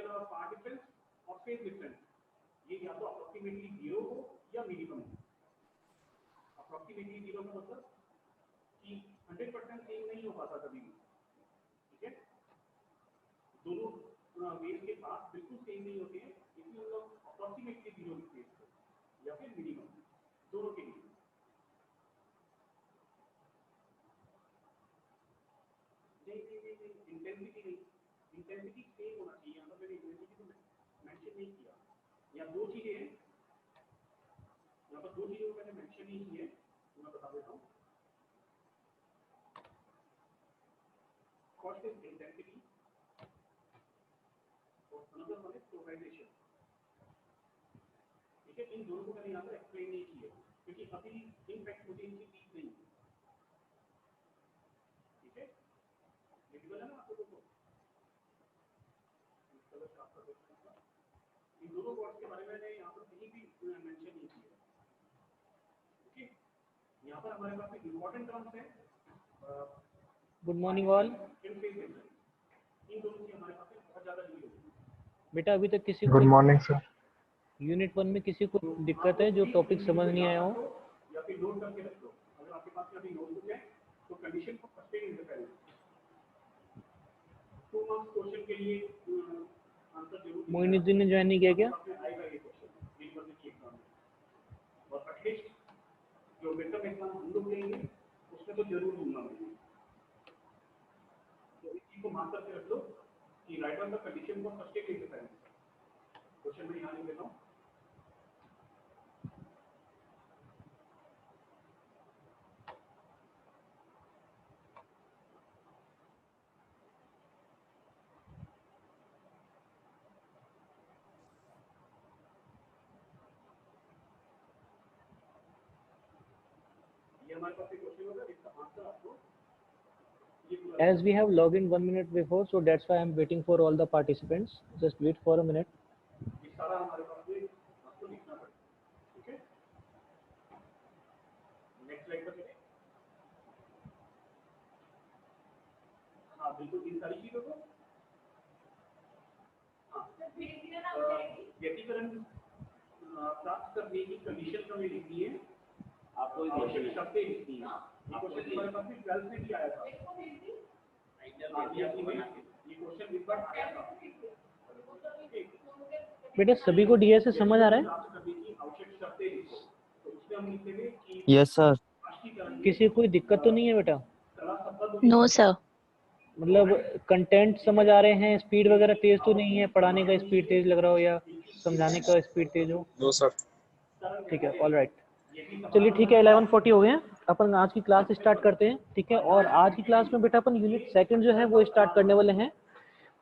Path difference और phase difference, ये या तो अप्रोक्सीमेटली 0 हो या मिनिमम हो। अप्रोक्सीमेटली 0 का मतलब कि 100% सेम नहीं हो पाता कभी भी, ठीक है। दोनों वेव के पास बिल्कुल सेम नहीं होते हैं, इसलिए हम लोग अप्रोक्सीमेटली 0 लिखते हैं या फिर मिनिमम, दोनों के लिए। इंटेंसिटी नहीं, इंटेंसिटी सेम होना चाहिए, यहाँ पर मैंने इंटेंसिटी को मेंशन नहीं किया। यहाँ दो चीजें हैं, यहाँ पर दो चीजों को मैंने मेंशन नहीं की है, मैं बता देता हूँ। फर्स्ट इज इंटेंसिटी और अनदर वन इज पोलराइजेशन, ठीक है। इन दोनों को मैंने यहाँ पर एक्सप्लेन नहीं किया क्योंकि अभी इनफैक्ट मुझे इनकी चीज नहीं, ठीक है। विजिबल है ना आप लोगों को? इन दोनों वर्ड्स के बारे में मैंने यहाँ पर कहीं भी मेंशन नहीं किया, ओके। यहाँ पर हमारे पास एक इंपॉर्टेंट टर्म्स है, गुड मॉर्निंग ऑल। इन दोनों की हमारे पास बहुत ज्यादा यूज होती है। बेटा अभी तक किसी गुड को मॉर्निंग सर। यूनिट 1 में किसी को दिक्कत है, जो टॉपिक समझ नहीं आया हो? या फिर नोट करके रख लो, अगर आपके पास कभी नोटबुक है तो कंडीशन को फर्स्ट पेज में पहले 2 मार्क्स क्वेश्चन के लिए आंसर जरूर मोइनुद्दीन ने ज्वाइन नहीं किया क्या? आएगा ये क्वेश्चन यूनिवर्सिटी एग्जाम में, और एटलीस्ट जो मिडटर्म एग्जाम हम लोग देंगे उसमें तो जरूर दूंगा मैं। तो इस चीज को मार्क करके रख लो कि राइट ऑन द कंडीशन को फर्स्ट पेज में पहले क्वेश्चन में यहाँ लिख देता हूँ। As we have logged in 1 minute before, so that's why I'm waiting for all the participants. Just wait for a minute. सारा हमारे पास में आपको लिखना पड़ेगा, ठीक है। नेक्स्ट स्लाइड पर चलें। हाँ बिल्कुल, इन सारी चीजों को व्यक्तिगत प्राप्त करने की कंडीशन हमें लिखनी है, आपको आवश्यक शर्तें लिखनी है। ये क्वेश्चन हमारे पास में 12 में भी आया था, ये क्वेश्चन इस बार आया था। बेटा सभी को डीएस से समझ आ रहा है? Yes sir. किसी कोई दिक्कत तो नहीं है बेटा? No sir. मतलब कंटेंट समझ आ रहे हैं, स्पीड वगैरह तेज तो नहीं है, पढ़ाने का स्पीड तेज लग रहा हो या समझाने का स्पीड तेज हो? No sir. ठीक है, ऑल राइट। चलिए ठीक है, 11:40 हो गए हैं, अपन आज की क्लास स्टार्ट करते हैं, ठीक है। और आज की क्लास में बेटा अपन यूनिट सेकंड जो है वो स्टार्ट करने वाले हैं।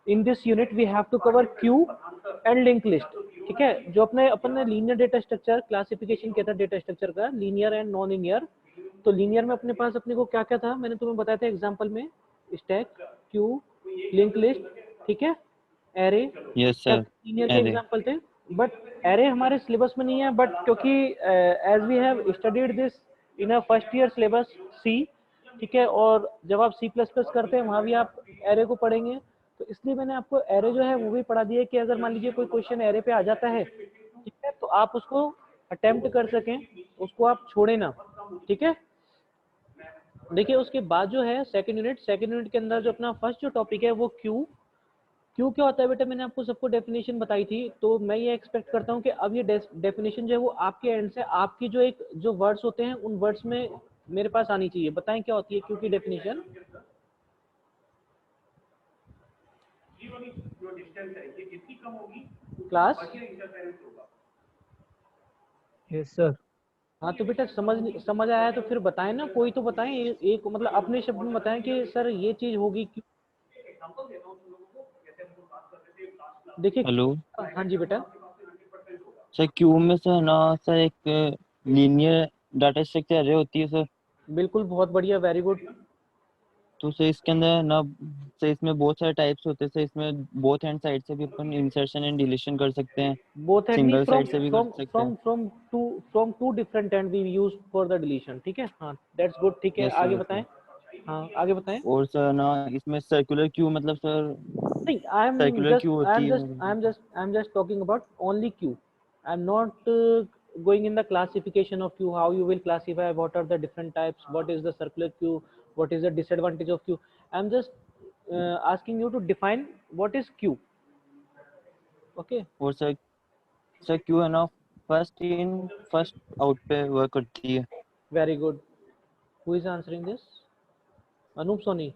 In this unit we have to cover queue and link list, ठीक है। जो अपन ने लीनियर डेटा स्ट्रक्चर क्लासिफिकेशन किया था डेटा स्ट्रक्चर का, लीनियर एंड नॉन लीनियर। तो लीनियर में अपने पास अपने को क्या क्या था मैंने तुम्हें बताया था एग्जाम्पल में, स्टैक, क्यू, लिंक लिस्ट, ठीक है, एरे। Yes sir. लीनियर के एग्जाम्पल थे, बट एरे हमारे सिलेबस में नहीं है, बट क्योंकि as we have studied this in a first year syllabus C, ठीक है। और जब आप C++ करते हैं वहाँ भी आप एरे को पढ़ेंगे, तो इसलिए मैंने आपको एरे जो है वो भी पढ़ा दिया कि अगर मान लीजिए कोई क्वेश्चन एरे पे आ जाता है, ठीक है, तो आप उसको अटेम्प्ट कर सकें, उसको आप छोड़े ना, ठीक है। देखिए उसके बाद जो है सेकंड यूनिट के अंदर जो अपना फर्स्ट जो टॉपिक है वो क्यू क्या होता है बेटा, मैंने आपको सबको डेफिनेशन बताई थी। तो मैं ये एक्सपेक्ट करता हूँ कि अब ये डेफिनेशन जो है वो आपके एंड से, आपकी जो वर्ड्स होते हैं उन वर्ड्स में मेरे पास आनी चाहिए। बताएं क्या होती है क्यू की डेफिनेशन? क्लास। Yes sir. हाँ तो बेटा समझ आया तो फिर बताएं ना, कोई तो बताएं, एक मतलब अपने शब्द में बताएं कि सर ये चीज होगी क्यों। देखिए हेलो। हाँ जी बेटा। सर क्यू में सर ना सर एक लीनियर डाटा स्ट्रक्चर एरे होती है सर। बिल्कुल, बहुत बढ़िया, वेरी गुड। तो सर इसके अंदर ना सर इसमें बहुत सारे टाइप्स होते हैं सर। इसमें बोथ हैंड साइड से भी अपन इंसर्शन एंड डिलीशन कर सकते हैं, बोथ हैंड सिंगल साइड से भी कर सकते हैं। From two different end we use for the deletion, ठीक है। हाँ दैट्स गुड, ठीक है। Yes, आगे sir, बताएं। हाँ आगे बताएं। और सर ना इसमें सर्कुलर क्यू मतलब सर नहीं, I'm सर्कुलर क्यू होती है। I'm just talking about only queue. I'm not going in the classification of queue, how you will classify, what are the different types, what is the circular queue, what is the disadvantage of queue. I'm just asking you to define what is queue. Okay, और sir Q है ना first in first out पे work करती है। very good. Who is answering this? Anup Soni.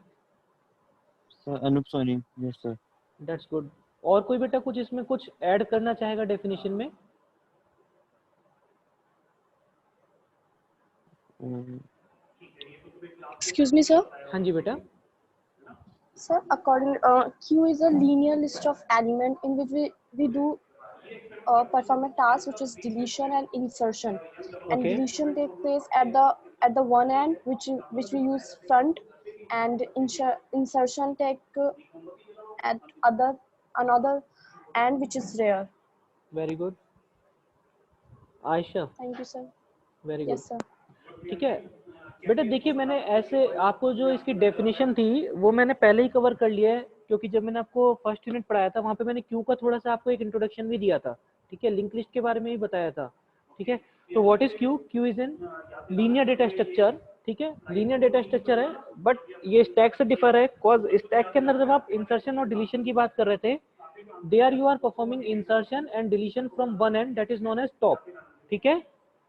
Sir Anup Soni, yes sir. That's good. और कोई बेटा कुछ इसमें कुछ ऐड करना चाहेगा डेफिनेशन में? Excuse me, sir. हाँ जी बेटा। Sir, according queue is a linear list of element in which we do perform a task which is deletion and insertion. And Okay. deletion takes place at the one end which we use front, and insertion take at another end which is rear. Very good. Ayesha, Thank you, sir. Very good. Yes, sir. ठीक है बेटा, देखिए मैंने ऐसे आपको जो इसकी definition थी वो मैंने पहले ही कवर कर लिया है, क्योंकि जब मैंने आपको फर्स्ट यूनिट पढ़ाया था वहाँ पे मैंने क्यू का थोड़ा सा आपको एक इंट्रोडक्शन भी दिया था। ठीक है, लिंक लिस्ट के बारे में भी बताया था। ठीक है, तो what is Q? Q is an linear data structure. ठीक है, लीनियर डेटा स्ट्रक्चर है, बट ये स्टैक से डिफर है, कॉज स्टैक के अंदर जब आप इंसर्शन और डिलीशन की बात कर रहे थे, there you are performing insertion and deletion from one end that is known as top. ठीक है,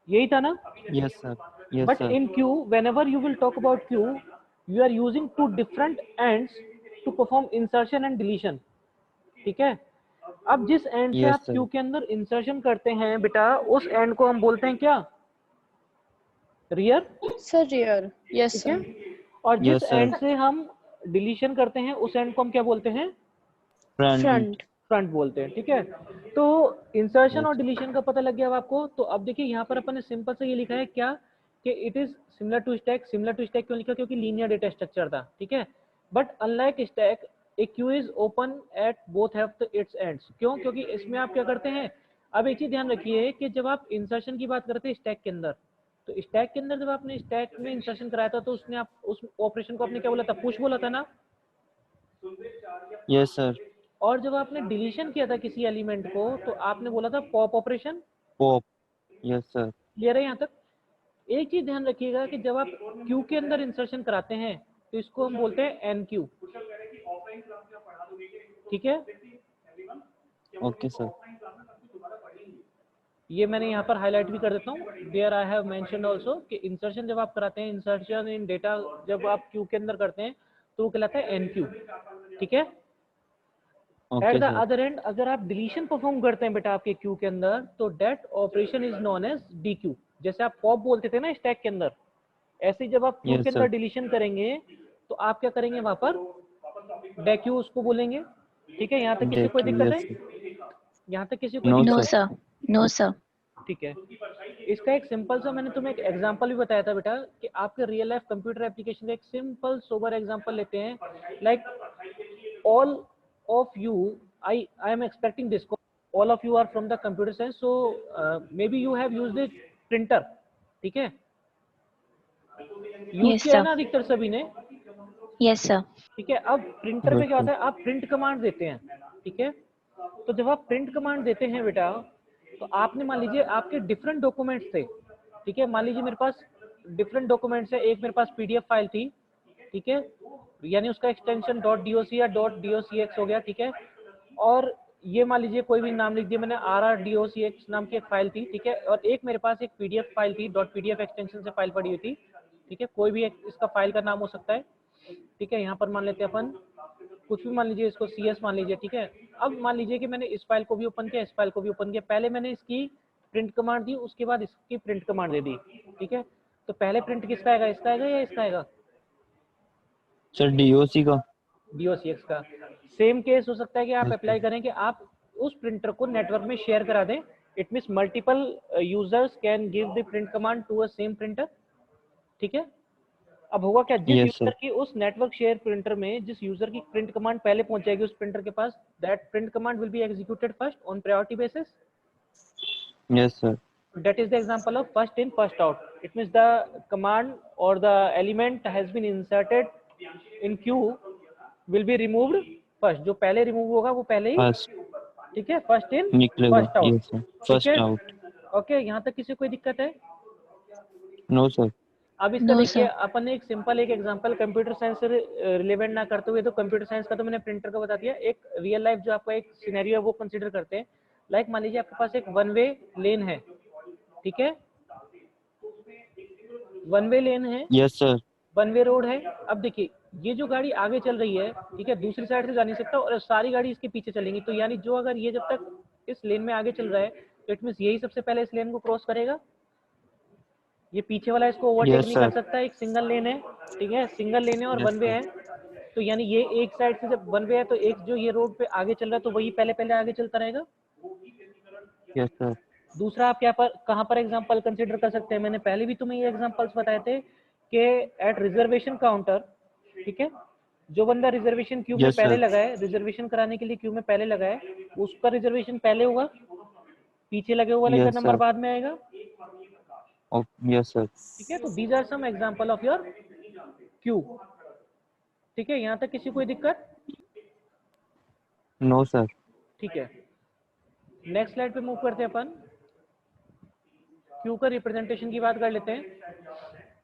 यही था ना? Yes sir, yes But sir. in queue, whenever you will talk about queue, you are using two different ends to perform insertion and deletion. ठीक है, अब जिस and से Yes, आप sir. क्यू के अंदर इंसर्शन करते हैं बेटा, उस एंड को हम बोलते हैं क्या? रियर। Sir, rear. Yes, ठीक sir. है, और जिस Yes, sir. एंड से हम डिलीशन करते हैं उस एंड को हम क्या बोलते हैं? फ्रंट। फ्रंट बोलते हैं। ठीक है, तो इंसर्शन Yes. और डिलीशन का पता लग गया अब आपको। तो अब देखिए यहाँ पर अपन ने सिंपल से ये लिखा है क्या, कि it is similar to stack. Similar to stack क्यों लिखा? क्योंकि लीनियर डेटा स्ट्रक्चर था। ठीक है, but unlike stack a queue is open at both have its ends. क्यों? क्योंकि इसमें आप क्या करते हैं, अब एक चीज ध्यान रखिए कि जब आप इंसर्शन की बात करते हैं स्टैक के अंदर, तो स्टैक के अंदर जब आपने स्टैक में इंसर्शन कराया था तो उसने आप उस ऑपरेशन को आपने क्या बोला था? पुश बोला था ना? Yes, sir. और जब आपने डिलीशन किया था किसी एलिमेंट को तो आपने बोला था pop operation. Pop. Yes, sir. Clear है यहाँ तक? एक चीज ध्यान रखिएगा कि जब आप क्यू के अंदर इंसर्शन कराते हैं तो इसको हम बोलते हैं एन क्यू। ठीक है, Okay, sir. ये मैंने यहाँ पर हाईलाइट भी कर देता हूँ। There I have mentioned also कि इंसर्शन जब आप कराते हैं, इंसर्शन इन डेटा जब आप क्यू के अंदर करते हैं तो वो कहलाता है एन क्यू। ठीक है, at Okay, the sir. Other end अगर आप डिलीशन परफॉर्म करते हैं बेटा आपके क्यू के अंदर, तो that operation is known as dequeue. जैसे आप पॉप बोलते थे ना स्टैक के अंदर, ऐसे ही जब आप क्यू Yes, के अंदर sir. डिलीशन करेंगे तो आप क्या करेंगे, वहां पर डेक्यू उसको बोलेंगे। ठीक है, यहाँ तक किसी को कोई Deku, दिक्कत yes, है? sir. यहाँ तक किसी को No, दिक्कत No, sir. sir. No, sir. ठीक है, इसका एक सिंपल सा मैंने तुम्हें एक एग्जांपल भी बताया था बेटा कि आपके रियल लाइफ कंप्यूटर एप्लीकेशन का एक सिंपल सोबर एग्जांपल लेते हैं। Like all of you, I am expecting this, all of you are from the computer science, so may be you have used the printer. ठीक है, use Yes, किया है sir. ना अधिकतर सभी ने? Yes, sir. ठीक है, अब प्रिंटर में क्या Yes, होता है, आप प्रिंट कमांड देते हैं। ठीक है, तो जब आप प्रिंट कमांड देते हैं बेटा, तो आपने मान लीजिए आपके डिफरेंट डॉक्यूमेंट्स थे। ठीक है, मान लीजिए मेरे पास डिफरेंट डॉक्यूमेंट्स है, एक मेरे पास पीडीएफ फाइल थी। ठीक है, यानी उसका एक्सटेंशन .doc या .docx हो गया। ठीक है, और ये मान लीजिए कोई भी नाम लिख दिया मैंने, rr.docx नाम की एक फाइल थी। ठीक है, और एक मेरे पास एक पीडीएफ फाइल थी, .pdf एक्सटेंशन से फाइल पड़ी हुई थी। ठीक है, कोई भी एक इसका फाइल का नाम हो सकता है। ठीक है, यहाँ पर मान लेते हैं अपन कुछ भी, मान लीजिए इसको CS मान लीजिए। ठीक है, अब मान लीजिए कि मैंने इस फाइल को भी ओपन किया, इस फाइल को भी ओपन किया। पहले मैंने इसकी प्रिंट कमांड दी, उसके बाद इसकी प्रिंट कमांड दे दी। ठीक है, तो पहले प्रिंट किसका आएगा, इसका आएगा या इसका आएगा? Sir, DOC का। DOCX का। सेम केस हो सकता है कि आप Yes, अप्लाई sir. करें कि आप उस प्रिंटर को नेटवर्क में शेयर करा दें। It means multiple users can give the print command to a same printer. ठीक है, अब होगा क्या, जिस Yes, यूजर sir. की उस नेटवर्क शेयर प्रिंटर में जिस यूजर की प्रिंट कमांड पहले पहुंच जाएगी उस प्रिंटर के पास, that print command will be executed first on priority basis. Yes, sir. That is the example of first in first out. It means the command or the element has been inserted in queue will be removed first, जो पहले remove होगा वो पहले ही, first ठीक है, first in निकलेगा, first out, yes sir, ठीक first है। आउट। ओके, यहाँ तक किसी को कोई दिक्कत है? No sir. अब इसका No, देखिए, sir. अपन ने एक सिंपल एक एग्जांपल कंप्यूटर साइंस से रिलेवेंट ना करते हुए, तो कंप्यूटर साइंस का तो मैंने प्रिंटर का बता दिया, एक रियल लाइफ जो आपका एक सिनेरियो है वो कंसीडर करते हैं। लाइक मान लीजिए आपके पास एक वन वे लेन है, ठीक है, वन वे लेन है, yes sir. One way road है। अब देखिए, ये जो गाड़ी आगे चल रही है, ठीक है, दूसरी साइड से जा नहीं सकता और सारी गाड़ी इसके पीछे चलेंगी, तो यानी जो अगर ये जब तक इस लेन में आगे चल रहा है, तो इट मींस यही सबसे पहले इस लेन को क्रॉस करेगा, ये पीछे वाला इसको ओवरटेक यस नहीं कर सर। सकता, एक सिंगल लेन है, ठीक है, सिंगल लेन है और यस वन वे सर। है, तो यानी ये एक साइड से जब वन वे है तो एक जो ये रोड पे आगे चल रहा है तो वही पहले पहले आगे चलता रहेगा। Yes sir. दूसरा आप क्या पर कहाँ पर एग्जांपल कंसीडर कर सकते हैं, मैंने पहले भी तुम्हें ये एग्जांपल्स बताए थे कि एट रिजर्वेशन काउंटर, ठीक है, जो बंदा रिजर्वेशन क्यू में यस पहले सर। लगा है, रिजर्वेशन कराने के लिए क्यू में पहले लगा है, उसका रिजर्वेशन पहले होगा, पीछे लगे हुए वाले का यस नंबर सर। बाद में आएगा, यस सर। ठीक है। तो these are some example of your queue, ठीक है, यहाँ तक किसी कोई दिक्कत? No sir. ठीक है, नेक्स्ट स्लाइड पे मूव करते हैं अपन, क्यू का रिप्रेजेंटेशन की बात कर लेते हैं।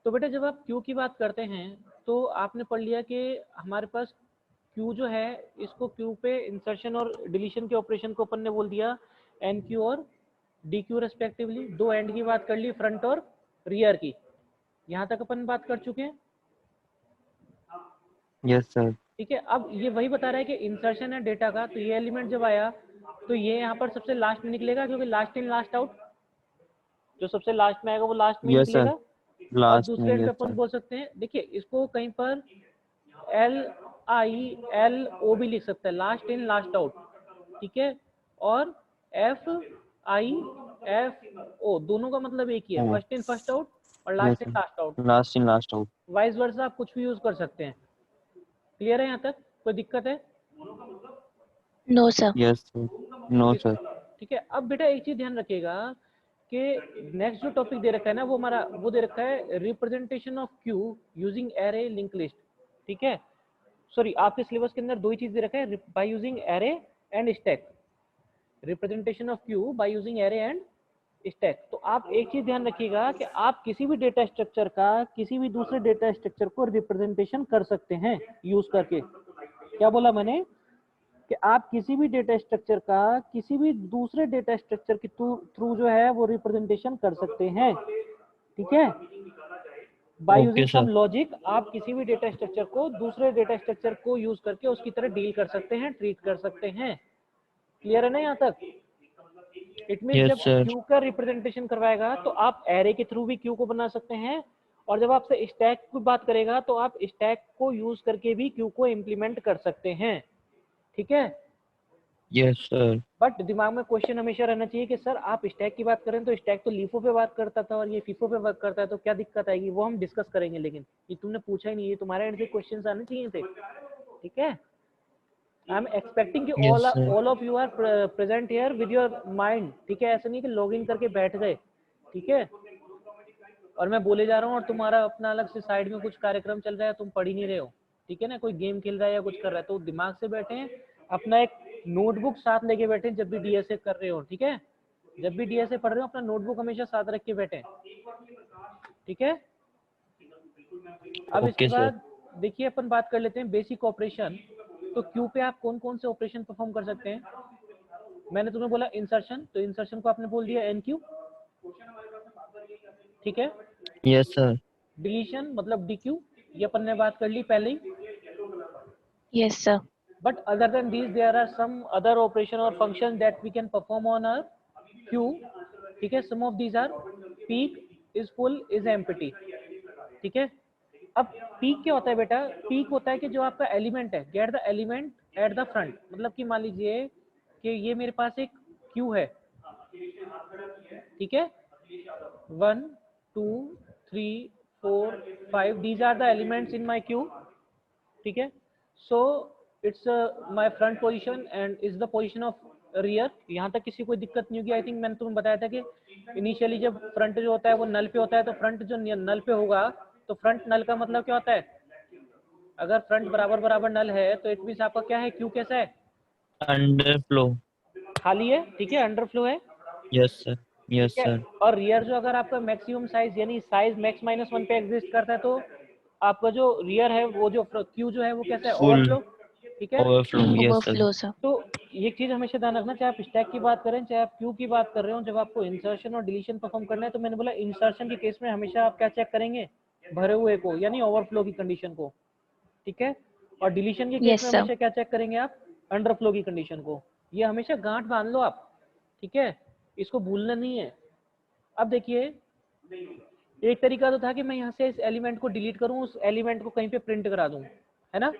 तो बेटा जब आप क्यू की बात करते हैं तो आपने पढ़ लिया कि हमारे पास क्यू जो है, इसको क्यू पे इंसर्शन और डिलीशन के ऑपरेशन को अपन ने बोल दिया एन क्यू और डी क्यू रेस्पेक्टिवली। दो एंड की बात कर ली, फ्रंट और रियर की, यहाँ तक अपन बात कर चुके हैं, यस सर। ठीक है। अब ये वही बता रहा है कि इंसर्शन है डेटा का, तो ये एलिमेंट जब आया तो ये यहाँ पर सबसे लास्ट में निकलेगा, क्योंकि लास्ट इन लास्ट आउट, जो सबसे लास्ट में आएगा वो लास्ट में ही यस सर। निकलेगा। और लास्ट दूसरे में, एंड पे यस अपन सर। बोल सकते हैं, देखिए इसको कहीं पर LILO भी लिख सकते हैं, लास्ट इन लास्ट आउट, ठीक है, और FIFO, दोनों का मतलब एक ही है, फर्स्ट इन फर्स्ट आउट और yes last in sir. Last out, last in last out. Vice versa आप कुछ भी यूज कर सकते हैं। क्लियर है यहाँ तक, कोई दिक्कत है? No, sir. Yes sir. No sir. ठीक है। अब बेटा एक चीज ध्यान रखिएगा कि नेक्स्ट जो टॉपिक दे रखा है ना, वो हमारा वो दे रखा है representation of Q using array link list, ठीक है। सॉरी, आपके सिलेबस के अंदर दो ही चीज दे रखा है, by using array and stack, representation of Q by using array and stack. तो आप एक चीज ध्यान रखिएगा कि आप किसी भी डेटा स्ट्रक्चर का किसी भी दूसरे डेटा स्ट्रक्चर को रिप्रेजेंटेशन कर सकते हैं यूज करके। क्या बोला मैंने? कि आप किसी भी डेटा स्ट्रक्चर का किसी भी दूसरे डेटा स्ट्रक्चर के थ्रू जो है वो रिप्रेजेंटेशन कर सकते हैं, ठीक है। By okay using sir. Some logic आप किसी भी डेटा स्ट्रक्चर को दूसरे डेटा स्ट्रक्चर को यूज करके उसकी तरह डील कर सकते हैं, ट्रीट कर सकते हैं। क्लियर है ना यहाँ तक? इट मीन यस जब सर। क्यू का रिप्रेजेंटेशन करवाएगा तो आप एरे के थ्रू भी क्यू को बना सकते हैं, और जब आपसे स्टैक की बात करेगा तो आप स्टैक को यूज करके भी क्यू को इम्प्लीमेंट कर सकते हैं, ठीक है। Yes sir. बट दिमाग में क्वेश्चन हमेशा रहना चाहिए कि सर आप स्टैक की बात करें तो स्टैक तो लीफो पे बात करता था और ये फीफो पे वर्क करता है, तो क्या दिक्कत आएगी? वो हम डिस्कस करेंगे, लेकिन ये तुमने पूछा ही नहीं, ये तुम्हारे एंड से क्वेश्चन आने चाहिए थे, ठीक है। आई एम एक्सपेक्टिंग कि yes sir. All of you are present here with your mind, ठीक है। ऐसा नहीं कि लॉग इन करके बैठ गए, ठीक है, और मैं बोले जा रहा हूँ और तुम्हारा अपना अलग से साइड में कुछ कार्यक्रम चल रहा है, तुम पढ़ ही नहीं रहे हो, ठीक है ना, कोई गेम खेल रहा है या कुछ कर रहा है, तो दिमाग से बैठे, अपना एक नोटबुक साथ लेके बैठे जब भी डीएसए कर रहे हो, ठीक है। जब भी डीएसए पढ़ रहे हो अपना नोटबुक हमेशा साथ रख के बैठे, ठीक है। अब इसके ओके सर। बाद देखिए अपन बात कर लेते हैं बेसिक ऑपरेशन। तो क्यू पे आप कौन कौन से ऑपरेशन परफॉर्म कर सकते हैं? मैंने तुम्हें बोला इंसर्शन, तो इंसर्शन को आपने बोल दिया एनक्यू, ठीक है। Yes sir. डिलीशन मतलब डीक्यू, ये अपन ने बात कर ली पहले ही। Yes, sir. But other than these, there are some other operation or functions that we can perform on a queue. ठीक है, some of these are peak, is full, is empty. ठीक है। अब पीक क्या होता है बेटा? पीक होता है कि जो आपका एलिमेंट है, get the element at the front, मतलब कि मान लीजिए कि ये मेरे पास एक क्यू है, ठीक है, 1 2 3 4 5, these are the elements in my queue, ठीक है। So it's my front position and is the position of rear. यहाँ तक किसी कोई दिक्कत नहीं होगी। आई थिंक मैंने तुम्हें बताया था कि इनिशियली जब फ्रंट जो होता है वो नल पे होता है, तो फ्रंट जो नल पे होगा तो फ्रंट नल का मतलब क्या होता है? अगर फ्रंट बराबर बराबर नल है तो इट मींस आपका क्या है, क्यू कैसा है, अंडरफ्लो। खाली है, ठीक है, अंडरफ्लो है, यस सर, यस ठीक है। सर। और रियर जो अगर आपका मैक्सिमम साइज यानी साइज मैक्स माइनस 1 पे एग्जिस्ट करता है तो आपका जो रियर है वो जो क्यू जो है वो कैसा है, फुल ओवरफ्लो, ठीक है। Overflow, yes sir. Overflow, sir. तो ये चीज हमेशा ध्यान रखना, चाहे आप स्टैक की बात करें चाहे आप क्यू की बात कर रहे हो, जब आपको इंसर्शन और डिलीशन परफॉर्म करना है तो मैंने बोला इंसर्शन के केस में हमेशा आप क्या चेक करेंगे, भरे हुए को यानी ओवरफ्लो की कंडीशन को, ठीक है। और डिलीशन के केस Yes, में sir. हमेशा क्या चेक करेंगे आप, अंडरफ्लो की कंडीशन को। ये हमेशा गांठ बांध लो आप, ठीक है, इसको भूलना नहीं है। अब देखिए एक तरीका तो था कि मैं यहाँ से इस एलिमेंट को डिलीट करूँ, उस एलिमेंट को कहीं पे प्रिंट करा दूं, है ना,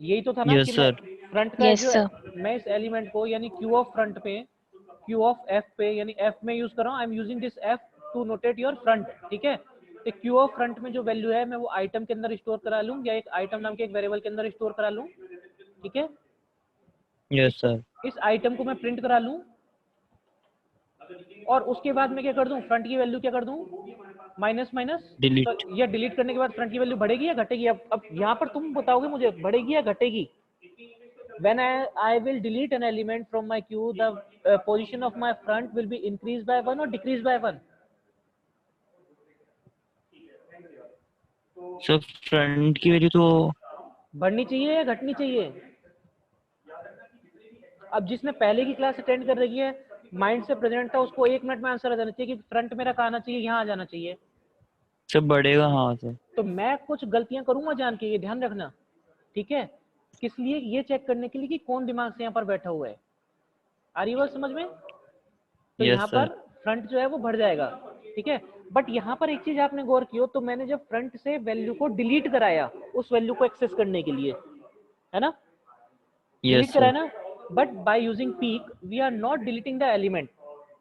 यही तो था ना यस कि मैं सर, फ्रंट का Yes, जो sir. मैं इस एलिमेंट को यानी क्यू ऑफ फ्रंट पे, क्यू ऑफ एफ पे यानी एफ में यूज कर रहा हूँ, I am using this F two notate your front, ठीक है। तो क्यू ऑफ फ्रंट में जो वैल्यू है मैं वो आइटम के अंदर स्टोर करा लूँ या एक आइटम नाम के एक वेरिएबल के अंदर स्टोर करा लूँ, ठीक है। Yes sir. इस आइटम को मैं प्रिंट करा लूँ और उसके बाद मैं क्या कर दूं, फ्रंट की वैल्यू क्या कर दूं, माइनस माइनस, डिलीट। तो या डिलीट करने के बाद फ्रंट की वैल्यू बढ़ेगी या घटेगी। अब यहाँ पर तुम बताओगे मुझे बढ़ेगी या घटेगी। When I will delete an element from my queue, the position of my front will be increased by 1 or decreased by 1. Sir front की वैल्यू तो बढ़नी चाहिए या घटनी चाहिए। अब जिसने पहले की क्लास अटेंड कर रही है, माइंड से प्रेजेंट था, उसको 1 मिनट में आंसर आ जाना चाहिए कि फ्रंट मेरा कहाँ आना चाहिए, यहाँ आ जाना चाहिए। सब बढ़ेगा, हाँ सर। तो मैं कुछ गलतियां करूंगा जान के, ये ध्यान रखना, ठीक है। किस लिए, ये चेक करने के लिए कि कौन दिमाग से यहाँ पर बैठा हुआ है। आ रही बात समझ में। तो यस यहाँ सर। पर फ्रंट जो है वो बढ़ जाएगा, ठीक है। बट यहाँ पर एक चीज आपने गौर की हो, तो मैंने जब फ्रंट से वैल्यू को डिलीट कराया उस वैल्यू को एक्सेस करने के लिए, है ना, डिलीट यस कराया सर। ना, but by using peek we are not deleting the element,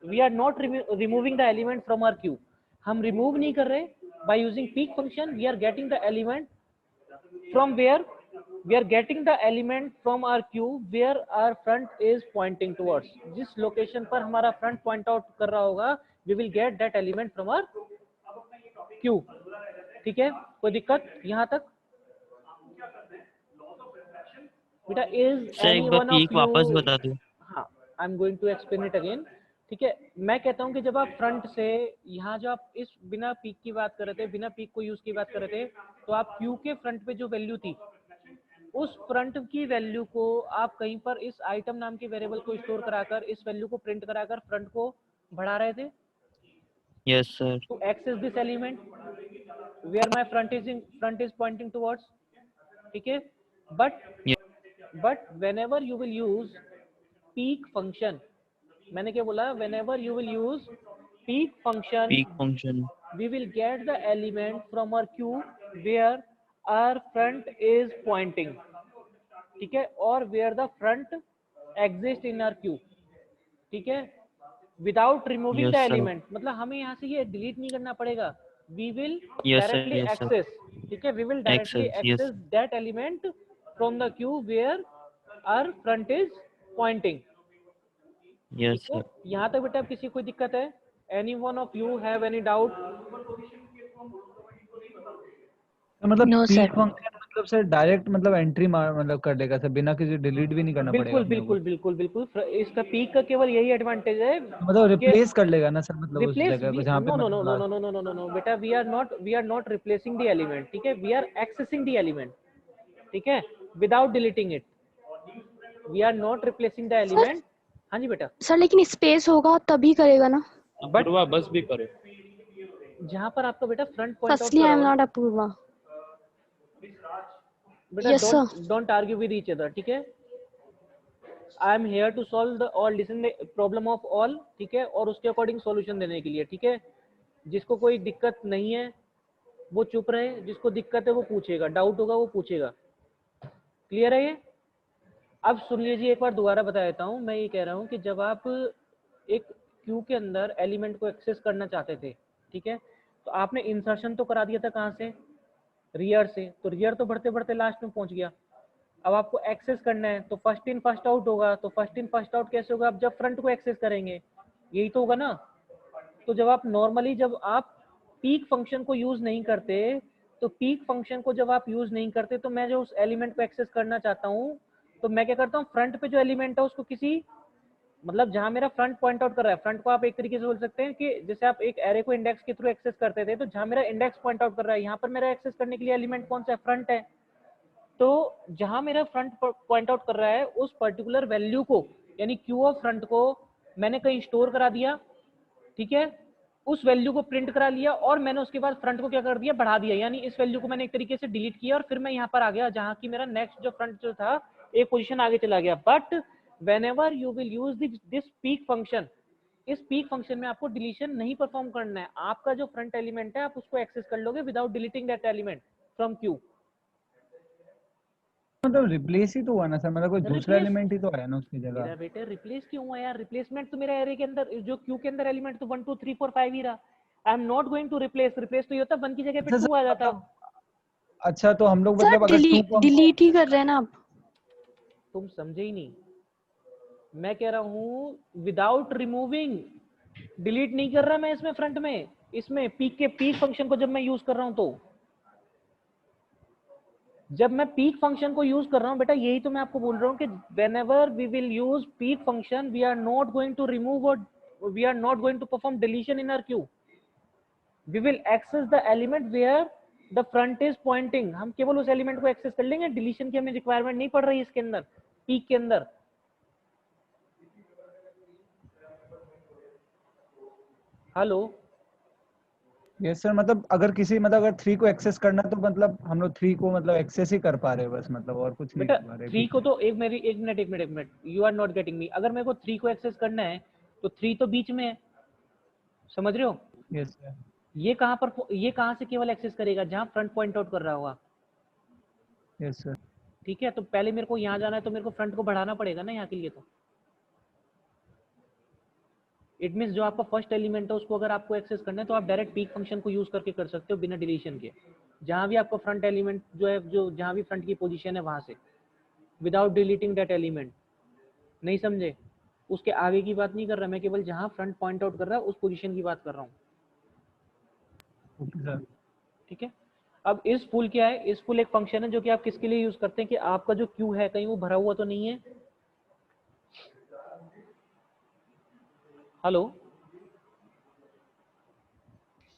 we are not removing the element from our queue. हम रिमूव नहीं कर रहे, by using peek function we are getting the element from where we are getting the element from our queue where our front is pointing towards, जिस location पर हमारा front point out कर रहा होगा we will get that element from our queue, ठीक है। कोई दिक्कत यहाँ तक बेटा, is सर एक any बार one of पीक you, वापस बता दो। हाँ I am going to explain it again, ठीक है। मैं कहता हूँ कि जब आप फ्रंट से यहाँ जो आप इस बिना पीक की बात कर रहे थे, बिना पीक को यूज की बात कर रहे थे, तो आप क्यू के फ्रंट पे जो वैल्यू थी उस फ्रंट की वैल्यू को आप कहीं पर इस आइटम नाम के वेरिएबल को स्टोर कराकर इस वैल्यू को प्रिंट कराकर फ्रंट को बढ़ा रहे थे। Yes sir. To access this element where my front is pointing towards, ठीक है। But whenever you will use peek function, मैंने क्या बोला, whenever you will use peek function peek function we will get the element from our queue where our front is pointing, ठीक है, और where the front exists in our queue, ठीक है, without removing the yes sir. Element, मतलब हमें यहाँ से ये डिलीट नहीं करना पड़ेगा, we will yes sir, directly yes sir. Access, ठीक है, we will directly access, access yes. That element from the queue where our front is pointing, ठीक यस है। सर। यहाँ तक बेटा किसी कोई दिक्कत है, any one of you have any doubt. मतलब No, sir. पीक फंक्शन मतलब सर डायरेक्ट मतलब एंट्री मतलब कर देगा सर, बिना किसी डिलीट भी नहीं करना पड़ेगा बिल्कुल अपने को। बिल्कुल बिल्कुल बिल्कुल, इसका पीक का केवल यही एडवांटेज है मतलब कि रिप्लेस कर लेगा ना सर, मतलब उस रिप्लेस, जगह को जहाँ पे नो नो नो मतलब no no no no no no बेटा, we are not replacing the element, ठीक है, we are accessing the element, ठीक है, without deleting it, we are not replacing the element. हाँ जी बेटा। सर लेकिन स्पेस होगा तभी करेगा ना। बट बस भी करो जहाँ पर आपका बेटा फ्रंट पॉइंट आउट फर्स्टली कर आई रहा एम हो ना नॉट अप्रूवा। बेटा, yes sir. Don't argue with each other, ठीक है। I am here to solve the all listen the problem of all, ठीक है, और उसके अकॉर्डिंग सॉल्यूशन देने के लिए, ठीक है। जिसको कोई दिक्कत नहीं है वो चुप रहे, जिसको दिक्कत है वो पूछेगा, डाउट होगा वो पूछेगा, क्लियर है ये। अब सुन लीजिए, एक बार दोबारा बता देता हूँ, मैं ये कह रहा हूँ कि जब आप एक क्यू के अंदर एलिमेंट को एक्सेस करना चाहते थे, ठीक है, तो आपने इंसर्शन तो करा दिया था कहाँ से, रियर से, तो रियर तो बढ़ते बढ़ते लास्ट में पहुंच गया। अब आपको एक्सेस करना है तो फर्स्ट इन फर्स्ट आउट होगा, तो फर्स्ट इन फर्स्ट आउट कैसे होगा, अब जब फ्रंट को एक्सेस करेंगे, यही तो होगा ना। तो जब आप नॉर्मली जब आप पीक फंक्शन को यूज नहीं करते तो पीक फंक्शन को जब आप यूज नहीं करते तो मैं जो उस एलिमेंट को एक्सेस करना चाहता हूँ तो मैं क्या करता हूँ, फ्रंट पे जो एलिमेंट है उसको किसी मतलब जहां मेरा फ्रंट पॉइंट आउट कर रहा है, फ्रंट को आप एक तरीके से बोल सकते हैं कि जैसे आप एक एरे को इंडेक्स के थ्रू एक्सेस करते थे, तो जहां मेरा इंडेक्स पॉइंट आउट कर रहा है, यहाँ पर मेरा एक्सेस करने के लिए एलिमेंट कौन सा है, फ्रंट है। तो जहां मेरा फ्रंट पॉइंट आउट कर रहा है उस पर्टिकुलर वैल्यू को यानी क्यू ऑफ फ्रंट को मैंने कहीं स्टोर करा दिया, ठीक है, उस वैल्यू को प्रिंट करा लिया और मैंने उसके बाद फ्रंट को क्या कर दिया, बढ़ा दिया, यानी इस वैल्यू को मैंने एक तरीके से डिलीट किया और फिर मैं यहाँ पर आ गया जहाँ की मेरा नेक्स्ट जो फ्रंट जो था एक पोजीशन आगे चला गया। But whenever you will use this peak function, इस पीक फंक्शन में आपको डिलीशन नहीं परफॉर्म करना है, आपका जो फ्रंट एलिमेंट है आप उसको एक्सेस कर लोगे without deleting that element from Q. मतलब रिप्लेस ही तो हुआ ना सर, मतलब कोई दूसरा Replace- एलिमेंट ही तो आया ना उसकी मेरा जगह। बेटे रिप्लेस क्यों हुआ यार, रिप्लेसमेंट तो मेरा एरे के अंदर जो क्यू के अंदर एलिमेंट तो 1 2 3 4 5 ही रहा। I am not going to replace तो ये होता 1 की जगह पे अच्छा 2 आ सर, जाता। मतलब अच्छा तो हम लोग सर मतलब अगर 2 को हम डिलीट ही कर रहे हैं ना आप। तुम समझे ही नहीं, मैं कह रहा हूँ विदाउट रिमूविंग, डिलीट नहीं कर रहा मैं इसमें फ्रंट में, इसमें पीक फंक्शन को जब मैं यूज कर रहा हूं तो जब मैं पीक फंक्शन को यूज कर रहा हूं बेटा, यही तो मैं आपको बोल रहा हूं कि whenever we will use peak function we are not going to remove or we are not going to perform deletion in our queue, we will access the element where the front is pointing, हम केवल उस element को access कर लेंगे, deletion की हमें requirement नहीं पड़ रही इसके अंदर पीक के अंदर। हेलो यस सर, मतलब अगर किसी मतलब अगर 3 को एक्सेस करना तो मतलब हम लोग 3 को मतलब एक्सेस ही कर पा रहे हैं बस, मतलब और कुछ नहीं बेटा कर पा रहे। 3 को तो एक minute you are not getting me, अगर मेरे को 3 को एक्सेस करना है तो 3 तो बीच में है, समझ रहे हो, यस सर। ये कहां से केवल एक्सेस करेगा जहां फ्रंट पॉइंट आउट कर रहा होगा, यस सर। ठीक है। तो पहले मेरे को यहाँ जाना है तो मेरे को फ्रंट को बढ़ाना पड़ेगा ना यहाँ के लिए, तो इट मीन्स जो आपका फर्स्ट एलिमेंट है उसको अगर आपको एक्सेस करना है तो आप डायरेक्ट पीक फंक्शन को यूज करके कर सकते हो बिना डिलीशन के, जहां भी आपका फ्रंट एलिमेंट जो है, जो जहां भी फ्रंट की पोजीशन है वहां से, विदाउट डिलीटिंग दैट एलिमेंट। नहीं समझे, उसके आगे की बात नहीं कर रहा मैं, केवल जहां फ्रंट पॉइंट आउट कर रहा है उस पोजीशन की बात कर रहा हूँ, ओके सर। ठीक है। अब इस फुल क्या है, इस फुल एक फंक्शन है जो कि आप किसके लिए यूज करते हैं कि आपका जो क्यू है कहीं वो भरा हुआ तो नहीं है। Hello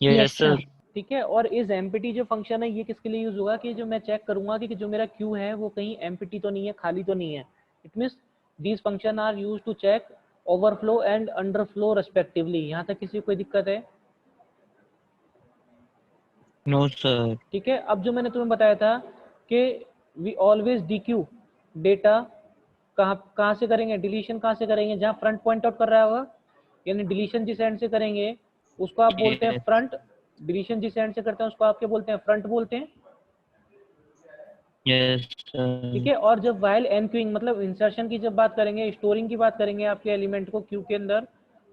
yes sir. ठीक है। और इस एम्पिटी जो फंक्शन है ये किसके लिए यूज होगा कि जो मैं चेक करूंगा कि जो मेरा क्यू है वो कहीं एम्पिटी तो नहीं है, खाली तो नहीं है। It means these function are use to check overflow and underflow respectively. यहाँ तक किसी को कोई दिक्कत है? No sir. ठीक है। अब जो मैंने तुम्हें बताया था कि वी ऑलवेज डीक्यू डेटा कहाँ से करेंगे, डिलीशन कहाँ से करेंगे, जहाँ फ्रंट पॉइंट आउट कर रहा होगा, यानी डिलीशन जिस एंड से करेंगे उसको आप बोलते हैं फ्रंट, डिलीशन जिस एंड से करते हैं उसको आपके बोलते हैं फ्रंट बोलते हैं, यस ठीक सर। है। और जब वाइल एनक्यूइंग मतलब इंसर्शन की जब बात करेंगे, स्टोरिंग की बात करेंगे आपके एलिमेंट को क्यू के अंदर,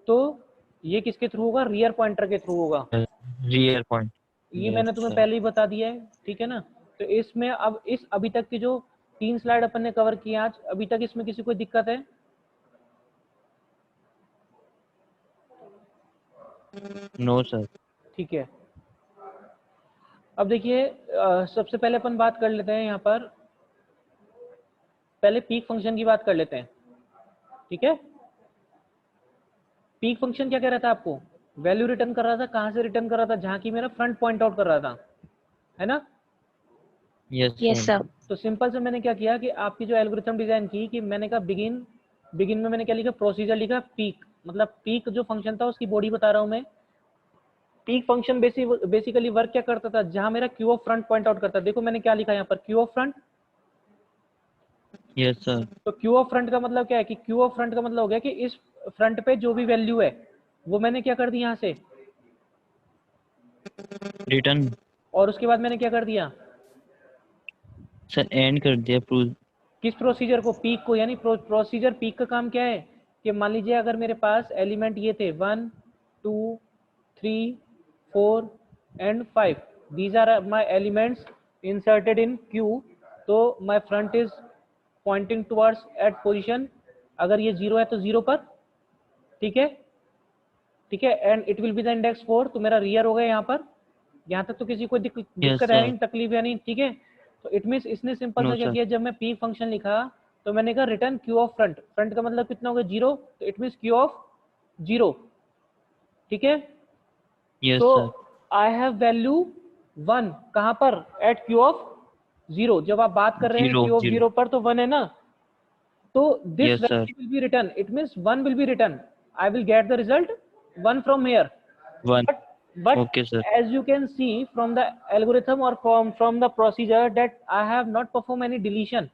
तो ये किसके थ्रू होगा, रियर पॉइंटर के थ्रू होगा। Real point. ये मैंने यस तुम्हें सर। पहले ही बता दिया है, ठीक है ना। तो इसमें अब इस अभी तक की जो 3 स्लाइड अपन ने कवर किया आज, अभी तक इसमें किसी को दिक्कत है? No sir. ठीक है। अब देखिए सबसे पहले अपन बात कर लेते हैं, यहाँ पर पहले पीक फंक्शन की बात कर लेते हैं, ठीक है। पीक फंक्शन क्या कह रहा था आपको, वैल्यू रिटर्न कर रहा था, कहाँ से रिटर्न कर रहा था, जहाँ की मेरा फ्रंट पॉइंट आउट कर रहा था, है ना। Yes Yes, sir. sir. तो सिंपल से मैंने क्या किया कि आपकी जो एल्गोरिथम डिजाइन की कि मैंने कहा बिगिन में मैंने क्या लिखा, प्रोसीजर लिखा पीक, मतलब पीक जो फंक्शन था उसकी बॉडी बता रहा हूं मैं। पीक फंक्शन बेसिकली वर्क क्या करता था, जहां मेरा queue of front point out करता, देखो मैंने क्या लिखा यहाँ पर, Q of front. Yes sir. तो क्यू ऑफ फ्रंट का मतलब क्या है कि क्यू ऑफ फ्रंट का मतलब हो गया कि इस फ्रंट पे जो भी वैल्यू है वो मैंने क्या कर दी यहाँ से, रिटर्न। और उसके बाद मैंने क्या कर दिया, सर एंड कर दिया प्रूव। किस प्रोसीजर को, पीक को, यानी प्रोसीजर पीक का काम क्या है कि मान लीजिए अगर मेरे पास एलिमेंट ये थे 1 2 3 4 and 5, these are my elements inserted in queue, तो my front is pointing towards at position, अगर ये 0 है तो 0 पर, ठीक है, ठीक है। And it will be the index 4, तो मेरा रियर हो गया यहाँ पर, यहाँ तक तो किसी को Yes, दिक्कत है sir. नहीं, तकलीफ है नहीं, ठीक है। तो इट मीन्स इसने सिंपल No, सा क्या sir. किया, जब मैं पीक फंक्शन लिखा तो मैंने कहा return Q of front, front का मतलब कितना होगा 0, तो इट मीन्स क्यू ऑफ 0, ठीक है। Yes, तो sir. आई हैव वैल्यू 1 कहाँ पर, एट क्यू ऑफ 0, जब आप बात कर रहे हैं 0, क्यू ऑफ 0. 0 पर तो 1 है ना, तो this Yes, sir. Value will be return, it means 1 will be return, I will get the result 1 from here. 1. But Okay, sir. as you can see from the algorithm or from the procedure that I have not performed any deletion,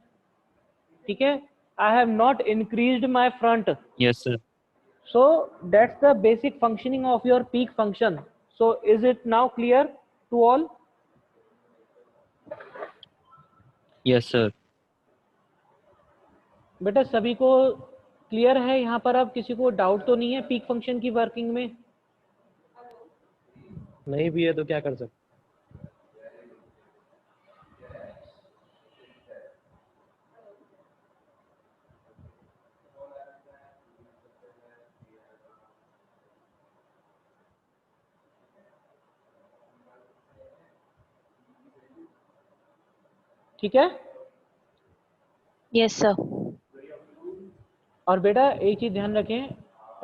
ठीक है, I have not increased my front, Yes, sir. so that's the basic functioning of your peak function. So is it now clear to all? Yes, sir. बेटा सभी को clear है यहाँ पर, अब किसी को डाउट तो नहीं है पीक फंक्शन की वर्किंग में? नहीं भी है तो क्या कर सकते? ठीक है। Yes, sir. और बेटा एक चीज ध्यान रखें,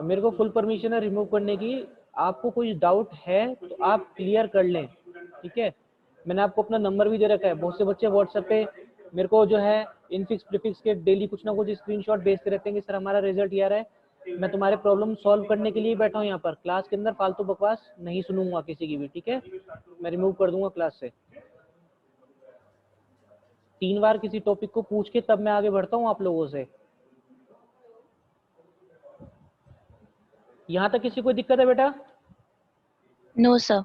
मेरे को फुल परमिशन है रिमूव करने की, आपको कोई डाउट है तो आप क्लियर कर लें, ठीक है। मैंने आपको अपना नंबर भी दे रखा है, बहुत से बच्चे व्हाट्सएप पे मेरे को जो है इनफिक्स प्रीफिक्स के डेली कुछ ना कुछ स्क्रीनशॉट भेजते रहते हैं कि सर हमारा रिजल्ट ये आ रहा है। मैं तुम्हारे प्रॉब्लम सॉल्व करने के लिए बैठा हूँ यहाँ पर, क्लास के अंदर फालतू बकवास नहीं सुनूंगा किसी की भी, ठीक है। मैं रिमूव कर दूंगा क्लास से, 3 बार किसी टॉपिक को पूछ के तब मैं आगे बढ़ता हूँ आप लोगों से। यहाँ तक किसी को दिक्कत है बेटा? No, sir.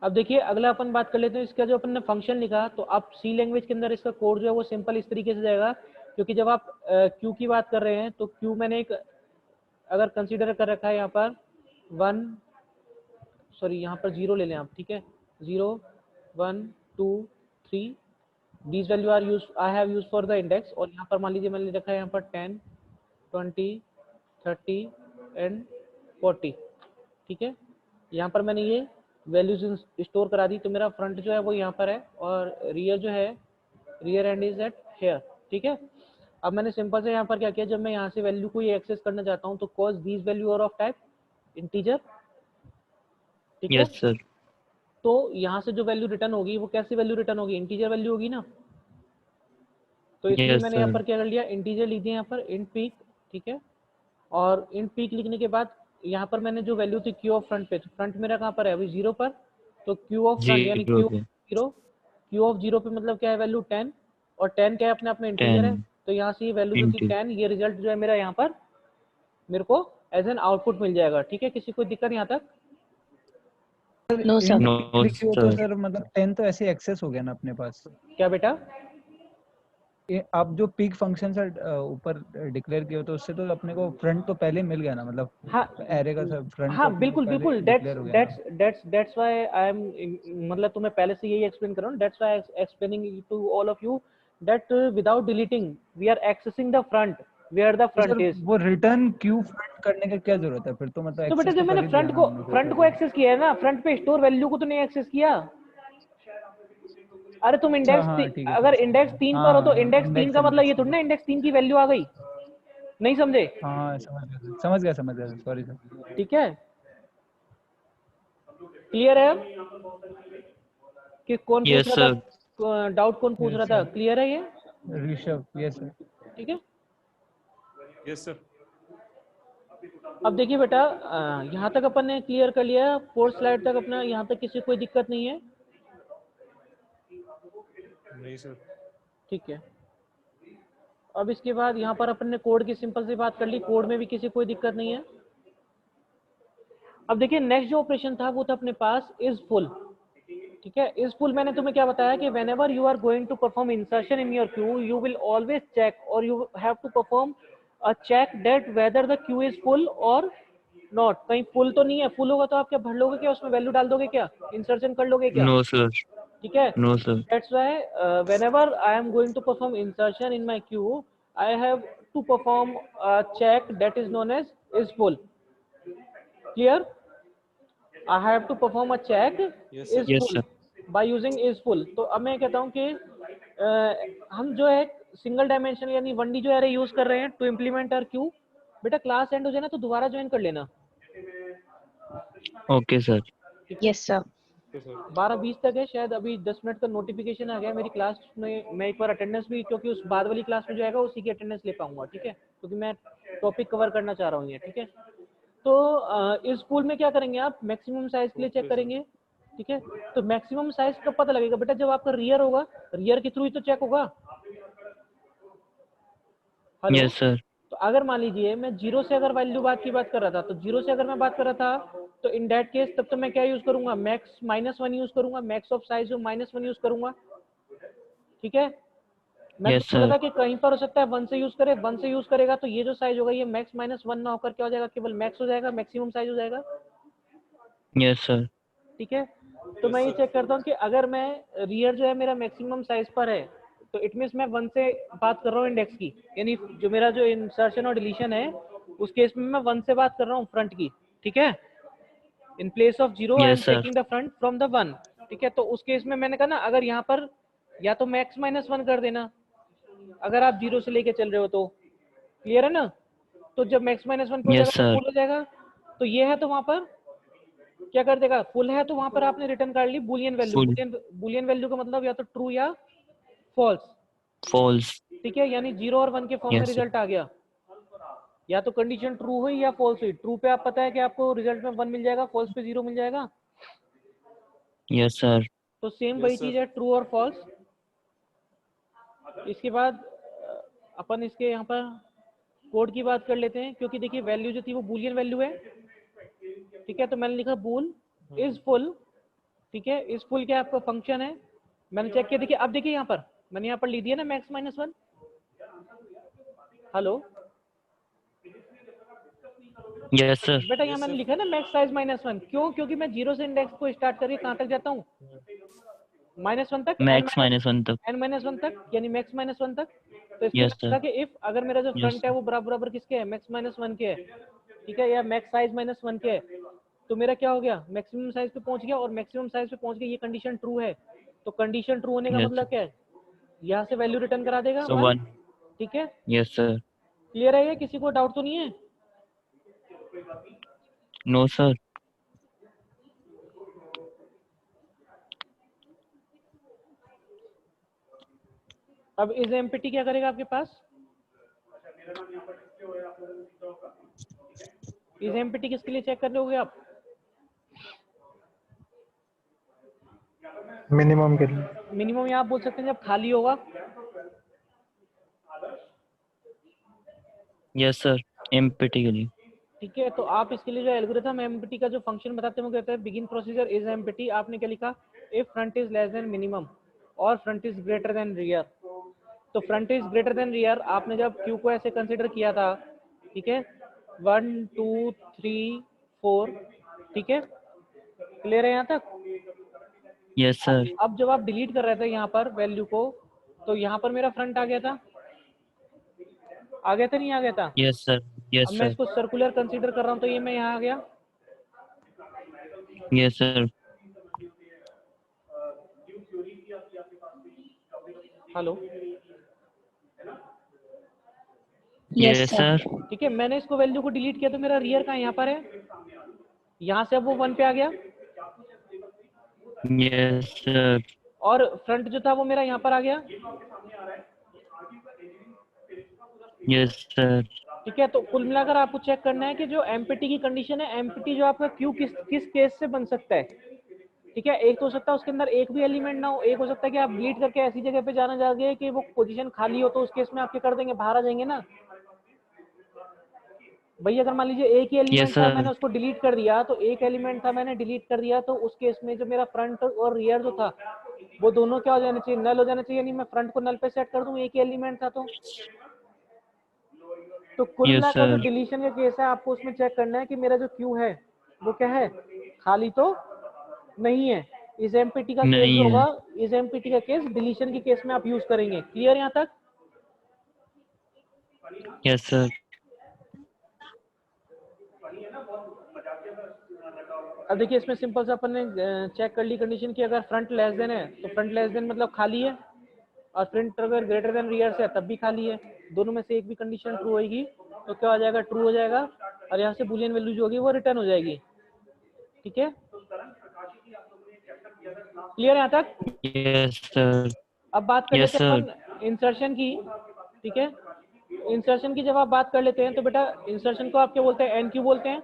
अब देखिए अगला अपन बात कर लेते हैं, इसका जो अपन ने फंक्शन लिखा, तो आप सी लैंग्वेज के अंदर इसका कोड जो है वो सिंपल इस तरीके से जाएगा, क्योंकि जब आप क्यू की बात कर रहे हैं तो क्यू मैंने एक अगर कंसीडर कर रखा है यहाँ पर 1, सॉरी यहाँ पर 0 ले लें आप, ठीक है, 0 1 2 3, these value are used, I have used for the index, और यहाँ पर मान लीजिए मैंने रखा है यहाँ पर 10 20 30 एंड 40, ठीक है। यहाँ पर मैंने ये वैल्यूज स्टोर करा दी, तो मेरा फ्रंट जो है वो यहाँ पर है और रियर जो है, rear end is at here, ठीक है। अब मैंने सिंपल से यहाँ पर क्या किया, जब मैं यहाँ से वैल्यू को ये एक्सेस करना चाहता हूँ तो cause these value are of type integer, ठीक है। Yes, sir. तो यहाँ से जो वैल्यू रिटर्न होगी वो कैसी वैल्यू रिटर्न होगी, इंटीजर वैल्यू होगी ना। तो इसलिए Yes, मैंने यहाँ sir. पर क्या कर लिया, इंटीजर लिख दिया यहाँ पर इंट पीक, ठीक है। और इंट पीक लिखने के बाद यहाँ पर मैंने जो वैल्यू थी क्यू ऑफ फ्रंट पे, तो फ्रंट मेरा कहाँ पर है अभी 0 पर, तो क्यू ऑफ फ्रंट यानी 0 पे. क्यू ऑफ 0 पे मतलब क्या है वैल्यू 10, और 10 क्या है अपने आप में इंटीजर है, 10. तो यहाँ से ये वैल्यू जो थी Integer. 10, ये रिजल्ट जो है मेरा यहाँ पर मेरे को एज एन आउटपुट मिल जाएगा, ठीक है। किसी को दिक्कत यहाँ तक? No, sir. No, लिखी हो तो sir. सर मतलब 10 तो ऐसे एक्सेस हो गया ना अपने पास। क्या बेटा? ये आप जो पीक फंक्शन सर ऊपर डिक्लेयर किए हो तो उससे तो अपने को फ्रंट तो पहले मिल गया ना, मतलब हाँ एरे का सर फ्रंट हाँ तो बिल्कुल पहले बिल्कुल, डिक्लेयर हो गया ना। दैट्स व्हाई आई एम, मतलब तुम्हें पहले से यही एक्सप्लेन कर रहा हूँ, that's why explaining to all of you that without deleting we are accessing the front where the तो फ्रंट सर इज। वो रिटर्न क्यू फ्रंट करने का क्या जरूरत है फिर, तो मतलब तो बेटा एक्सेस जब तो मैंने कर ही दिया ना हमने फ्रंट को एक्सेस किया है ना, फ्रंट पे स्टोर वैल्यू को तो नहीं एक्सेस किया। अरे तुम अच्छा इंडेक्स हाँ ठीक है अगर सर। इंडेक्स 3 पर हो तो इंडेक्स 3 का मतलब ये थोड़ी ना इंडेक्स 3 की वैल्यू आ गई, नहीं समझे? हाँ समझ गया सॉरी सर। ठीक है, क्लियर है अब कि कौन Yes, पूछ रहा sir. था, डाउट कौन पूछ Yes, रहा था, sir. क्लियर है ये? Rishabh, yes sir. ठीक है। Yes sir. अब देखिए बेटा यहाँ तक अपन ने क्लियर कर लिया, 4 स्लाइड तक अपना, यहाँ तक किसी कोई दिक्कत नहीं है? नहीं सर। ठीक है। अब इसके बाद यहाँ पर अपन ने कोड की सिंपल सी बात कर ली, कोड में भी किसी कोई दिक्कत नहीं है। अब देखिए नेक्स्ट जो ऑपरेशन था वो था अपने पास इज फुल, ठीक है। इज फुल मैंने तुम्हें क्या बताया कि whenever you are going to perform insertion in your queue you will always check और you have to perform a check that whether the queue is full or not. कहीं full तो नहीं है, फुल होगा तो आप क्या भर लोगे क्या, उसमें वैल्यू डाल दोगे क्या, इंसर्शन कर लोगे क्या? No, sir. ठीक है। No, sir. That's why whenever I am going to perform insertion in my queue, I have to perform a check that is known as is full. Clear? I have to perform a check Yes, sir. Is Yes, full sir. By using is full. तो अब मैं कहता हूँ कि हम जो है single dimension यानी 1D जो एरे यूज कर रहे हैं टू इम्प्लीमेंट आर क्यू। बेटा क्लास एंड हो जाए ना तो दोबारा ज्वाइन कर लेना। Okay, sir. Yes, sir. Okay, sir. 12:20 तक है, शायद अभी 10 मिनट का नोटिफिकेशन आ गया मेरी क्लास में। मैं एक बार अटेंडेंस भी, क्योंकि उस बाद वाली क्लास में जो आएगा उसी की अटेंडेंस ले पाऊंगा, ठीक है, क्योंकि मैं टॉपिक कवर करना चाह रहा हूँ ये, ठीक है। तो इस पूल में क्या करेंगे आप, मैक्सिमम साइज के लिए चेक Okay, sir. करेंगे, ठीक है। तो मैक्सिमम साइज कब पता लगेगा बेटा, जब आपका रियर होगा, रियर के थ्रू ही तो चेक होगा। हेलो। Yes, sir. तो अगर मान लीजिए मैं जीरो से अगर वैल्यू बात की बात कर रहा था, तो जीरो से अगर मैं बात कर रहा था तो इन दैट केस तब तो मैं क्या यूज करूंगा, मैक्स -1 यूज करूंगा, मैक्स ऑफ साइज -1 यूज करूंगा, ठीक है। मैं Yes, तो बोला sir. था कि कहीं पर हो सकता है 1 से यूज करे, 1 से यूज करेगा तो ये जो साइज होगा ये मैक्स -1 ना होकर क्या हो जाएगा, केवल मैक्स हो जाएगा, मैक्सिमम साइज हो जाएगा, Yes, sir. ठीक है। तो मैं ये चेक करता हूँ कि अगर मैं रियर जो है मेरा मैक्सिमम साइज पर है तो इट मीन्स मैं 1 से बात कर रहा हूँ इंडेक्स की, यानी जो मेरा जो इंसर्शन और डिलीशन है उस केस में मैं 1 से बात कर रहा हूँ फ्रंट की, ठीक है। In place of 0 I am Yes, sir. Taking the front from the 1, ठीक है। तो उस केस में मैंने कहा ना, अगर यहाँ पर या तो मैक्स -1 कर देना अगर आप 0 से लेके चल रहे हो तो, क्लियर है ना। तो जब मैक्स -1 पे हो Yes, जाएगा तो sir. फुल हो जाएगा। तो ये है तो वहां पर क्या कर देगा, फुल है तो वहां पर आपने रिटर्न कर ली boolean value. Full. Boolean value का मतलब या तो ट्रू या फॉल्स, False. ठीक है, यानी 0 और 1 के फॉर्म में Yes, sir. रिजल्ट आ गया। या तो कंडीशन ट्रू हुई या फॉल्स हुई। ट्रू पे आप पता है कि आपको रिजल्ट में 1 मिल जाएगा, फॉल्स पे 0 मिल जाएगा। Yes, sir. तो सेम Yes, वही sir. चीज है, ट्रू और फॉल्स। इसके बाद अपन इसके यहाँ पर कोड की बात कर लेते हैं, क्योंकि देखिए वैल्यू जो थी वो बुलियन वैल्यू है, ठीक है। तो मैंने लिखा बुल इज फुल, ठीक है। इज फुल क्या आपका फंक्शन है, मैंने चेक किया। देखिए अब देखिए यहाँ पर मैंने यहाँ पर लिख दिया ना मैक्स -1। Hello Yes, sir. बेटा, यहाँ Yes, मैंने sir. लिखा ना मैक्स साइज -1, क्यों, क्योंकि मैं 0 से इंडेक्स को स्टार्ट करके कहाँ तक जाता हूँ, -1 तक, Max -1 तक. n-1 तक, यानी मैक्स -1 तक। तो इसलिए Yes, मैंने sir. कहा कि इफ अगर मेरा जो Yes, फ्रंट है sir. वो बराबर बराबर किसके है, मैक्स -1 के है, ठीक है, या मैक्स साइज -1 के है, तो मेरा क्या हो गया, मैक्सिमम साइज पे पहुंच गया। और मैक्सिमम साइज पे पहुंच गया, ये कंडीशन ट्रू है। तो कंडीशन ट्रू होने का Yes, मतलब sir. क्या है, यहाँ से वैल्यू रिटर्न करा देगा So 1, 1. ठीक है। Yes, sir. क्लियर है ये, किसी को डाउट तो नहीं है। No, sir. अब इस एमपीटी क्या करेगा आपके पास, इस एमपीटी किसके लिए चेक कर रहे होगे आप, मिनिमम के लिए। मिनिमम यहाँ आप बोल सकते हैं जब खाली होगा, Yes, sir. MPT के लिए. ठीक है। तो आप इसके लिए जो एल्गोरिथम एमपीटी का जो फंक्शन बताते हैं वो कहते हैं बिगिन प्रोसीजर इज एमपीटी। आपने क्या लिखा, if front is less than minimum or front is greater than rear. तो front is greater than rear आपने जब क्यू को ऐसे कंसिडर किया था, ठीक है, 1 2 3 4, ठीक है, क्लियर है यहाँ तक। Yes, sir. अब जब आप डिलीट कर रहे थे यहाँ पर वैल्यू को, तो यहाँ पर मेरा फ्रंट आ गया था, नहीं आ गया था। Yes, sir. Yes, अब मैं sir. इसको सर्कुलर कंसीडर कर रहा हूँ तो ये मैं यहाँ आ गया। Yes, sir. Hello, Yes, Yes, sir. sir. ठीक है। मैंने इसको वैल्यू को डिलीट किया तो मेरा रियर कहाँ यहाँ पर है, यहाँ से अब वो 1 पे आ गया, Yes, sir. और फ्रंट जो था वो मेरा यहाँ पर आ गया, Yes, sir. ठीक है। तो कुल मिलाकर आपको चेक करना है कि जो एमपीटी की कंडीशन है, एमपीटी जो आपका क्यू किस किस केस से बन सकता है, ठीक है। एक तो हो सकता है उसके अंदर एक भी एलिमेंट ना हो, एक हो सकता है कि आप डिलीट करके ऐसी जगह पे जाना चाहिए कि वो पोजीशन खाली हो, तो उस केस में आप क्या कर देंगे, बाहर आ जाएंगे ना भैया। अगर मान लीजिए एक ही Yes, एलिमेंट था, sir. मैंने उसको डिलीट कर दिया, तो एक एलिमेंट था मैंने डिलीट कर दिया, तो उस केस में जो मेरा फ्रंट और रियर जो था वो दोनों क्या हो जाना चाहिए, नल हो जाना चाहिए। यानी मैं फ्रंट को नल पे सेट कर दूं, एक ही एलिमेंट था तो कुल Yes, मिलाकर जो sir. डिलीशन का केस है आपको उसमें चेक करना है कि मेरा जो क्यू है वो क्या है, खाली तो नहीं है। इस एमपीटी का केस नहीं जो है. होगा, इस एमपीटी का केस डिलीशन के केस में आप यूज करेंगे। क्लियर यहाँ तक। Yes, sir. अब देखिए इसमें सिंपल सा अपन ने चेक कर ली कंडीशन की, अगर फ्रंट लेस देन है तो फ्रंट लेस देन मतलब खाली है, और फ्रंट अगर ग्रेटर देन रियर से है तब भी खाली है। दोनों में से एक भी कंडीशन ट्रू होगी तो क्या हो जाएगा, ट्रू हो जाएगा, और यहाँ से बूलियन वैल्यू जो होगी वो रिटर्न हो जाएगी। ठीक है, क्लियर यहाँ तक? Yes sir. अब बात कर Yes, लेते हैं अपन इंसर्शन की। ठीक है, इंसर्शन की जब आप बात कर लेते हैं तो बेटा इंसर्शन को आप क्या बोलते हैं, एन क्यू बोलते हैं।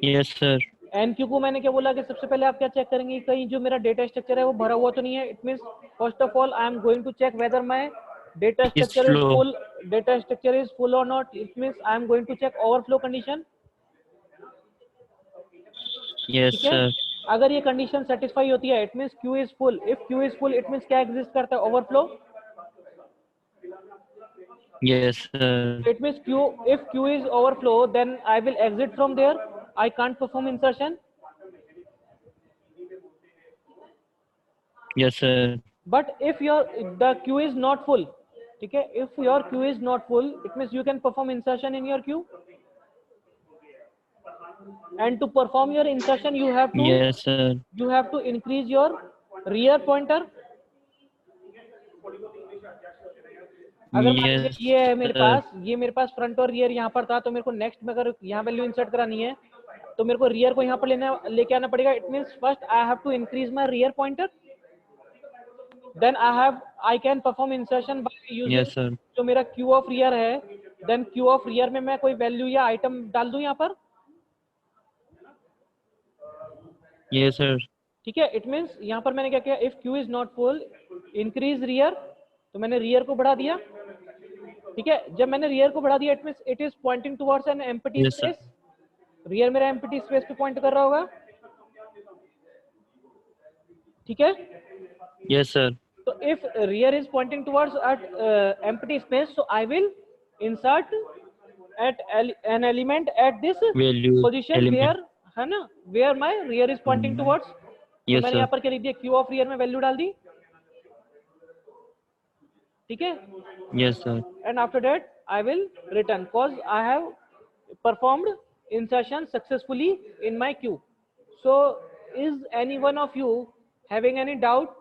Yes sir. एन क्यू को मैंने क्या बोला कि सबसे पहले आप क्या चेक करेंगे, कहीं जो मेरा डेटा स्ट्रक्चर है वो भरा हुआ तो नहीं है। It means first of all I am going to check whether my data structure is flow. Full, data structure is full or not. It means I am going to check overflow condition. Yes ठीक है, sir. अगर ये condition satisfy होती है it means queue is full. If queue is full it means क्या exist करता है, overflow. Yes sir. It means Q, if Q is overflow, then I will exit from there. I can't perform insertion. Yes sir. But if the queue is not full, okay, if your queue is not full, it means you can perform insertion in your queue. And to perform your insertion, you have to yes sir. increase your rear pointer. अगर मान लीजिए yes ये है मेरे sir. पास, ये मेरे पास front और rear यहाँ पर था, तो मेरे को नेक्स्ट में अगर यहाँ वैल्यू इंसर्ट करानी है तो मेरे को रियर को यहाँ पर लेके आना पड़ेगा। It means first I have to increase my rear pointer, then I can perform insertion by using yes sir. जो मेरा क्यू ऑफ रियर है। देन क्यू ऑफ रियर में मैं कोई वैल्यू या आइटम डाल दूं यहाँ पर। Yes sir. ठीक है, इट मींस यहाँ पर मैंने क्या किया, if queue is not full increase rear, तो मैंने रियर को बढ़ा दिया। ठीक है, जब मैंने रियर को बढ़ा दिया it means it is pointing towards an empty Yes, sir. Space. Rear मेरा एम्प्टी स्पेस पे पॉइंट कर रहा होगा। ठीक है, yes sir. so if rear is pointing towards at empty space, so I will insert at an element at this Value position element. where है ना, where my rear is pointing towards। तो Yes, मैंने sir. यहाँ पर क्या लिख दिया, q of rear में वैल्यू डाल दी। ठीक है, yes sir. and after that I will return cause I have performed insertion successfully in my queue. So is any one of you having any doubt